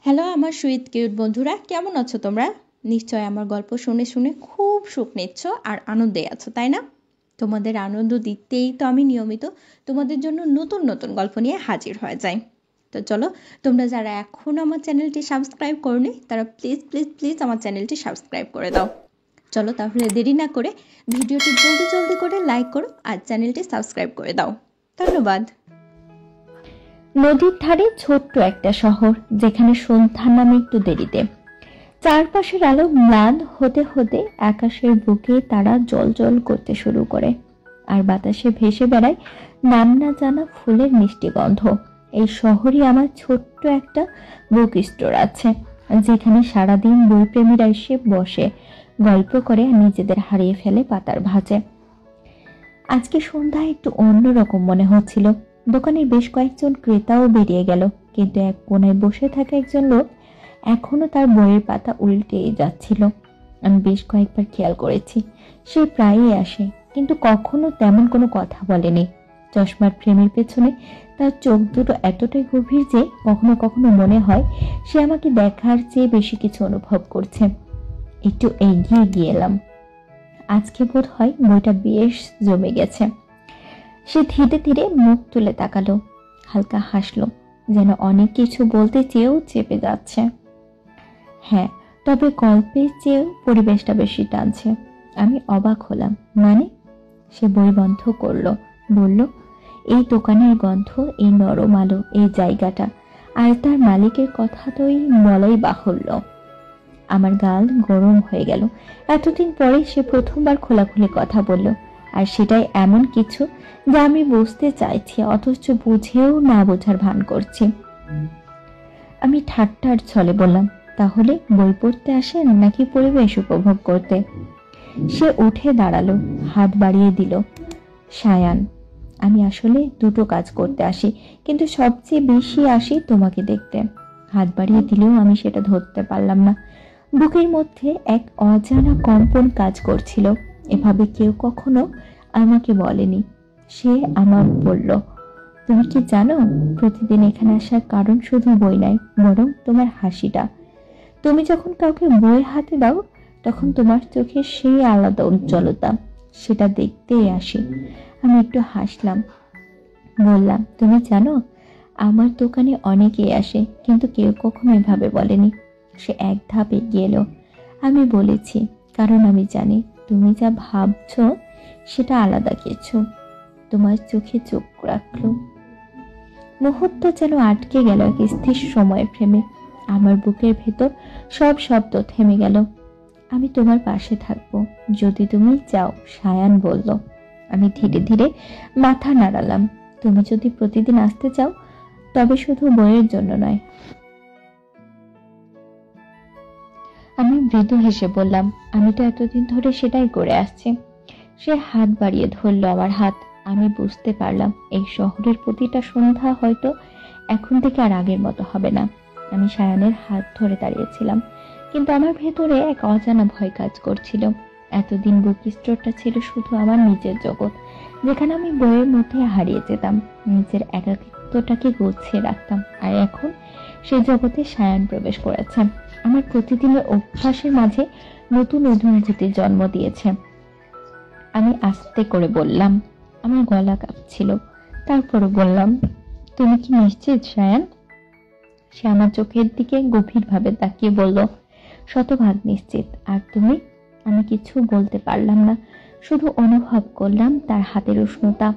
Hello আমার sweet cute বন্ধুরা, কেমন আছো তোমরা? নিশ্চয় আমার গল্প শুনে শুনে খুব সুখ নিচ্ছ আর আনন্দে আছো, তাই না? তোমাদের আনন্দ দিতেই তো আমি নিয়মিত তোমাদের জন্য নতুন নতুন গল্প নিয়ে হাজির হয়ে যাই। তো চলো, তোমরা যারা এখনও আমার চ্যানেলটি সাবস্ক্রাইব করোনি তারা প্লিজ প্লিজ প্লিজ আমার চ্যানেলটি সাবস্ক্রাইব করে দাও। চলো তাহলে দেরি না করে ভিডিওটি জলদি জলদি করে লাইক করো আর চ্যানেলটি সাবস্ক্রাইব করে দাও। ধন্যবাদ। নদীর ধারে ছোট্ট একটা শহর, যেখানে সন্ধ্যা নামে একটু দেরিতে। চারপাশের আলো ম্লান হতে হতে আকাশের বুকে তারা জল জল করতে শুরু করে, আর বাতাসে ভেসে বেড়ায় নাম না জানা ফুলের মিষ্টি গন্ধ। এই শহরে আমার ছোট্ট একটা বুক স্টোর আছে, যেখানে সারাদিন বইপ্রেমীরা এসে বসে, গল্প করে আর নিজেদের হারিয়ে ফেলে পাতার ভাঁজে। আজকে সন্ধ্যায় একটু অন্যরকম মনে হচ্ছিল। দোকানের বেশ কয়েকজন ক্রেতাও বেরিয়ে গেল, কিন্তু এক কোণায় বসে থাকা একজন লোক এখনো তার বইয়ের পাতা উল্টেই যাচ্ছিল। আমি বেশ কয়েকবার খেয়াল করেছি, সে প্রায়ই আসে, কিন্তু কখনো তেমন কোনো কথা বলেনি। চশমার ফ্রেমের পেছনে তার চোখ দুটো এতটাই গভীর যে কখনো কখনো মনে হয় সে আমাকে দেখার চেয়ে বেশি কিছু অনুভব করছে। একটু এগিয়ে গিয়ে এলাম। আজকে বোধ হয় বইটা বেশ জমে গেছে। সে ধীরে ধীরে মুখ তুলে তাকালো, হালকা হাসলো, যেন অনেক কিছু বলতে চেয়েও চেপে যাচ্ছে। হ্যাঁ, তবে গল্পের চেয়েও পরিবেশটা বেশি টানছে। আমি অবাক হলাম। মানে? সে বই বন্ধ করলো, বলল, এই দোকানের গন্ধ, এই নরম আলো, এই জায়গাটা, আর তার মালিকের কথা তোই বলাই বাহুল্য। আমার গাল গরম হয়ে গেল। এতদিন পরে সে প্রথমবার খোলাখুলি কথা বলল, আর সেটাই এমন কিছু যা আমি বুঝতে চাইছি অথচ বুঝেও না বোঝার ভান করছি। আমি ঠাট্টার ছলে বললাম, তাহলে বই পড়তে আসেন নাকি পরিবেশ উপভোগ করতে? সে উঠে দাঁড়ালো, হাত বাড়িয়ে দিল। সায়ান, আমি আসলে দুটো কাজ করতে আসি, কিন্তু সবচেয়ে বেশি আসি তোমাকে দেখতে। হাত বাড়িয়ে দিলেও আমি সেটা ধরতে পারলাম না। বুকের মধ্যে এক অজানা কম্পন কাজ করছিল। এভাবে কেউ কখনো আমাকে বলেনি। সে আমার বলল, তুমি কি জানো, প্রতিদিন এখানে আসার কারণ শুধু বই নয়, বরং তোমার হাসিটা। তুমি যখন কাউকে বই হাতে দাও, তখন তোমার চোখে সেই আলাদা উজ্জ্বলতা, সেটা দেখতেই আসি। আমি একটু হাসলাম, বললাম, তুমি জানো, আমার দোকানে অনেকেই আসে, কিন্তু কেউ কখনো এভাবে বলেনি। সে এক ধাপ এগিয়ে এলো। আমি বলেছি, কারণ আমি জানি তুমি যা ভাবছো সেটা আলাদা কিছু। তোমার চোখে চোখ রাখলো। মুহূর্ত যেন আটকে গেল এক স্থির সময়ের ফ্রেমে। আমার বুকের ভেতর সব শব্দ থেমে গেল। আমি তোমার পাশে থাকবো যদি তুমি চাও, সায়ান বলল। আমি ধীরে ধীরে মাথা নাড়ালাম। তুমি যদি প্রতিদিন আসতে চাও, তবে শুধু বইয়ের জন্য নয়। আমি মৃদু হেসে বললাম, আমি তো এতদিন ধরে সেটাই করে আসছি। সে হাত বাড়িয়ে ধরল আমার হাত। আমি বুঝতে পারলাম এই শহরের প্রতিটা সন্ধ্যা হয়তো এখন থেকে আর আগের মতো হবে না। আমি সায়ানের হাত ধরে দাঁড়িয়েছিলাম, কিন্তু আমার ভেতরে এক অজানা ভয় কাজ করছিল। এতদিন বুক স্টোরটা ছিল শুধু আমার নিজের জগৎ, যেখানে আমি বইয়ের মধ্যে হারিয়ে যেতাম, নিজের একাকিত্বটাকে গুছিয়ে রাখতাম। আর এখন সেই জগতে সায়ান প্রবেশ করেছে, আমার প্রতিদিনের অভ্যাসের মাঝে নতুন অনুভূতির জন্ম দিয়েছে। আমি আস্তে করে বললাম, আমার গলা কাঁপছিল, তারপরে বললাম, তুমি কি নিশ্চিত সায়ান? সে আমার চোখের দিকে গভীরভাবে তাকিয়ে বলল, শতভাগ নিশ্চিত। আর তুমি? আমি কিছু বলতে পারলাম না, শুধু অনুভব করলাম তার হাতের উষ্ণতা।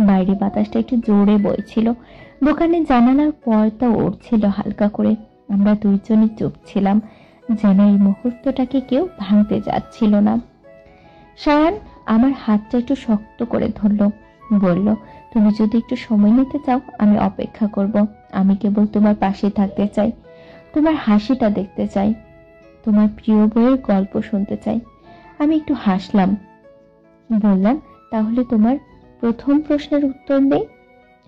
বাইরে বাতাসটা একটু জোরে বইছিল, দোকানের জানালার পর্দা উড়ছিল হালকা করে। আমরা দুইজনই চুপ ছিলাম, যেন এই মুহূর্তটাকে কেউ ভাঙতে যাচ্ছিল না। সায়ান আমার হাতটা একটু শক্ত করে ধরলো, বলল, তুমি যদি একটু সময় নিতে চাও, আমি অপেক্ষা করব। আমি কেবল তোমার পাশে থাকতে চাই, তোমার হাসিটা দেখতে চাই, তোমার প্রিয় বইয়ের গল্প শুনতে চাই। আমি একটু হাসলাম, বললাম, তাহলে তোমার প্রথম প্রশ্নের উত্তর দেই।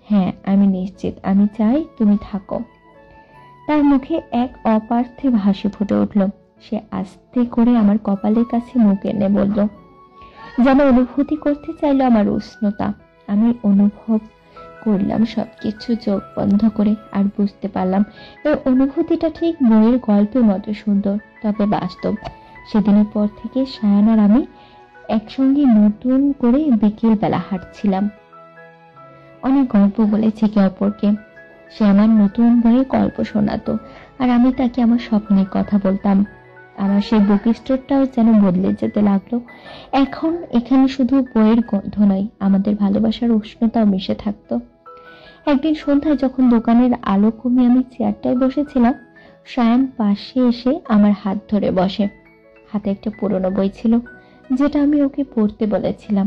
হ্যাঁ, আমি নিশ্চিত, আমি চাই তুমি থাকো। তার মুখে এক অপার্থিব হাসি ফুটে উঠল। সে আস্তে করে আমার কপালের কাছে মুখ এনে বলল, যেন অনুভূতি করতে চাইলো আমার উষ্ণতা। আমি অনুভব করলাম সবকিছু চোখ বন্ধ করে, আর বুঝতে পারলাম এই অনুভূতিটা ঠিক বইয়ের গল্পের মতো সুন্দর, তবে বাস্তব। সেদিনের পর থেকে সায়ান আর আমি একসঙ্গে নতুন করে বিকেল বেলা হাঁটছিলাম। অনেক গল্প বলেছি একে অপরকে। সে আমার নতুন বইয়ে গল্প শোনাতো, আর আমি তাকে আমার স্বপ্নের কথা বলতাম। আমার সেই বুক স্টোরটাও যেন বদলে যেতে লাগলো। এখন এখানে শুধু বইয়ের গন্ধ নয়, আমাদের ভালোবাসার উষ্ণতাও মিশে থাকতো। একদিন সন্ধ্যায় যখন দোকানের আলো কমিয়ে আমি চেয়ারটায় বসেছিলাম, সায়ান পাশে এসে আমার হাত ধরে বসে। হাতে একটা পুরনো বই ছিল, যেটা আমি ওকে পড়তে বলেছিলাম।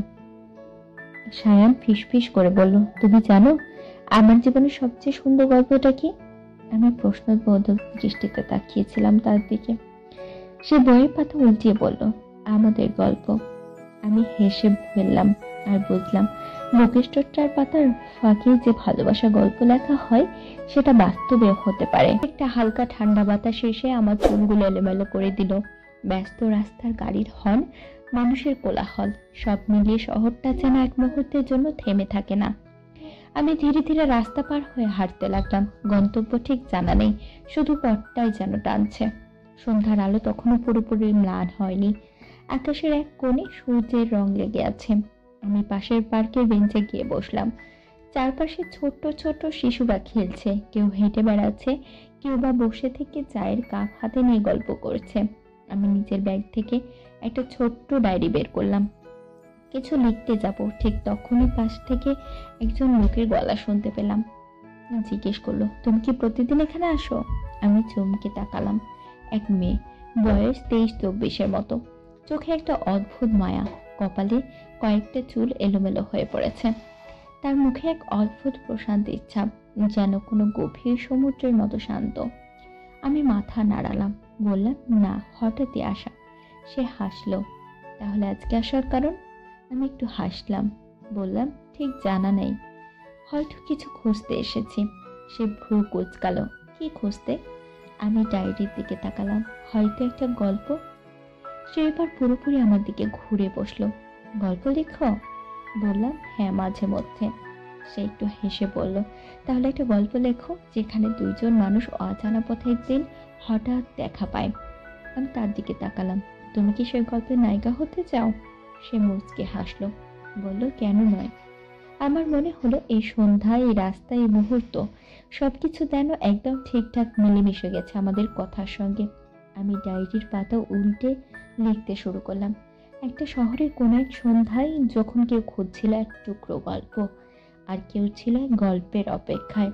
সায়ান ফিসফিস করে বলল, তুমি জানো আমার জীবনের সবচেয়ে সুন্দর গল্পটা কি? আমি প্রশ্নবোধক দৃষ্টিতে তাকিয়েছিলাম তার দিকে। সে বইয়ের পাতা উল্টিয়ে বলল, আমাদের গল্প। আমি হেসে ফেললাম আর বুঝলাম বুক স্টোরটার পাতার ফাঁকে যে ভালোবাসা গল্প লেখা হয় সেটা বাস্তবে হতে পারে। একটা হালকা ঠান্ডা বাতাস এসে আমার চুলগুলো এলোমেলো করে দিল। ব্যস্ত রাস্তার গাড়ির হর্ন, মানুষের কোলাহল, সব মিলিয়ে শহরটা যেন এক মুহূর্তের জন্য থেমে থাকে না। আমি ধীরে ধীরে রাস্তা পার হয়ে হাঁটতে লাগলাম। গন্তব্য ঠিক জানা নেই, শুধু পথটাই যেন টানছে। সন্ধ্যার আলো তখনও পুরোপুরি ম্লান হয়নি। আকাশের এক কোণে সূর্যের রং লেগে আছে। আমি পাশের পার্কের বেঞ্চে গিয়ে বসলাম। চারপাশে ছোট্ট ছোট্ট শিশুরা খেলছে, কেউ হেঁটে বেড়াচ্ছে, কেউ বা বসে থেকে চায়ের কাপ হাতে নিয়ে গল্প করছে। আমি নিজের ব্যাগ থেকে একটা ছোট্ট ডায়েরি বের করলাম, কিছু লিখতে যাব। ঠিক তখনই পাশ থেকে একজন লোকের গলা শুনতে পেলাম। জিজ্ঞেস করলো, তুমি কি প্রতিদিন এখানে আসো? আমি চমকে তাকালাম। এক মেয়ে, বয়স 23-24 মতো, চোখে একটা অদ্ভুত মায়া, কপালে কয়েকটা চুল এলোমেলো হয়ে পড়েছে। তার মুখে এক অদ্ভুত প্রশান্তির ছাপ, যেন কোনো গভীর সমুদ্রের মতো শান্ত। আমি মাথা নাড়ালাম, বললাম, না, হঠাৎই আসা। সে হাসলো। তাহলে আজকে আসার কারণ? আমি একটু হাসলাম, বললাম, ঠিক জানা নেই, হয়তো কিছু খুঁজতে এসেছি। সে ভ্রু কুঁচকালো। কি খুঁজতে? আমি ডায়েরির দিকে তাকালাম। হয়তো একটা গল্প। সে এবার পুরোপুরি আমার দিকে ঘুরে বসলো। গল্প লেখো? বললাম, হ্যাঁ, মাঝে মধ্যে। সে একটু হেসে বলল, তাহলে একটা গল্প লেখো যেখানে দুইজন মানুষ অজানা পথে একদিন হঠাৎ দেখা পায়। আমি তার দিকে তাকালাম। তুমি কি সেই গল্পের নায়িকা হতে চাও? সে মুচকে হাসলো, বলল, কেন নয়। আমার মনে হলো এই সন্ধ্যায়, এই রাস্তায়, এই মুহূর্ত, সবকিছু যেন একদম ঠিকঠাক মিলেমিশে গেছে আমাদের কথার সঙ্গে। আমি ডায়েরির পাতা উল্টে লিখতে শুরু করলাম। একটা শহরের কোন এক সন্ধ্যায় যখন কেউ খুঁজছিল এক টুকরো গল্প, আর কেউ ছিল এক গল্পের অপেক্ষায়।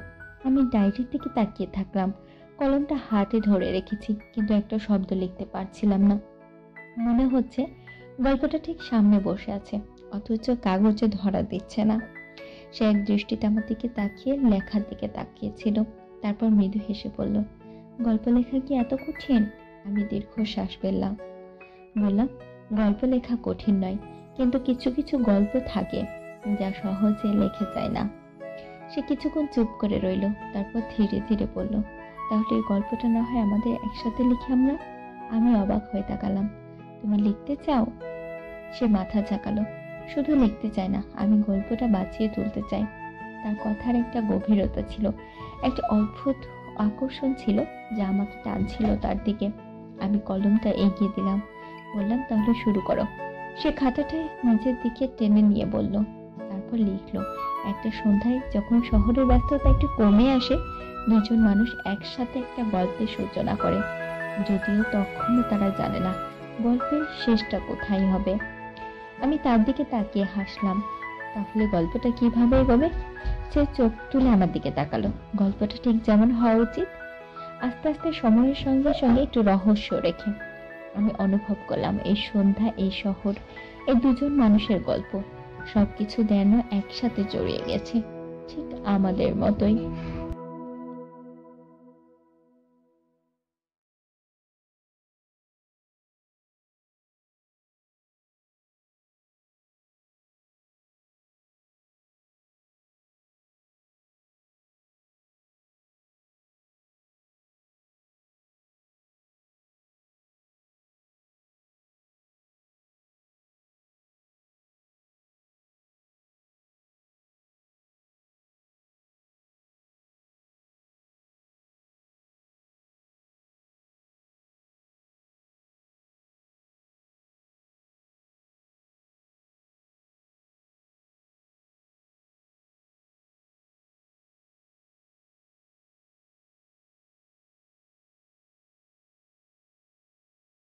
আমি ডায়েরির দিকে তাকিয়ে থাকলাম। কলমটা হাতে ধরে রেখেছি, কিন্তু একটা শব্দ লিখতে পারছিলাম না। মনে হচ্ছে গল্পটা ঠিক সামনে বসে আছে, অথচ কাগজে ধরা দিচ্ছে না। সে এক দৃষ্টিতে আমার দিকে তাকিয়ে লেখার দিকে তাকিয়েছিল। তারপর মৃদু হেসে বলল, গল্প লেখা কি এত কঠিন? আমি দীর্ঘশ্বাস ফেললাম, বললাম, গল্প লেখা কঠিন নয়, কিন্তু কিছু কিছু গল্প থাকে যা সহজে লেখা যায় না। সে কিছুক্ষণ চুপ করে রইল, তারপর ধীরে ধীরে বলল, তাহলে এই গল্পটা না হয় আমাদের একসাথে লিখি আমরা? আমি অবাক হয়ে তাকালাম। তুমি লিখতে চাও? সে মাথা ঝাঁকালো। শুধু লিখতে চাই না, আমি গল্পটা বাঁচিয়ে তুলতে চাই। তার কথার একটা গভীরতা ছিল, একটা অদ্ভুত আকর্ষণ ছিল যা আমাকে টানছিল তার দিকে। আমি কলমটা এগিয়ে দিলাম, বললাম, তাহলে শুরু করো। সে খাতাটা নিজের দিকে টেনে নিয়ে বলল, তারপর লিখলো, একটা সন্ধ্যায় যখন শহরের ব্যস্ততা একটু কমে আসে, দুজন মানুষ একসাথে একটা গল্পের সূচনা করে, যদিও তখনও তারা জানে না গল্পের শেষটা কোথায় হবে। আমি তার দিকে তাকিয়ে হাসলাম। তাহলে গল্পটা কিভাবে এগোবে? সে চোখ তুলে আমার দিকে তাকালো। গল্পটা ঠিক যেমন হওয়া উচিত, আস্তে আস্তে সময়ের সঙ্গে সঙ্গে একটু রহস্য রেখে। আমি অনুভব করলাম এই সন্ধ্যা, এই শহর, এই দুজন মানুষের গল্প, সবকিছু যেন একসাথে জড়িয়ে গেছে, ঠিক আমাদের মতোই।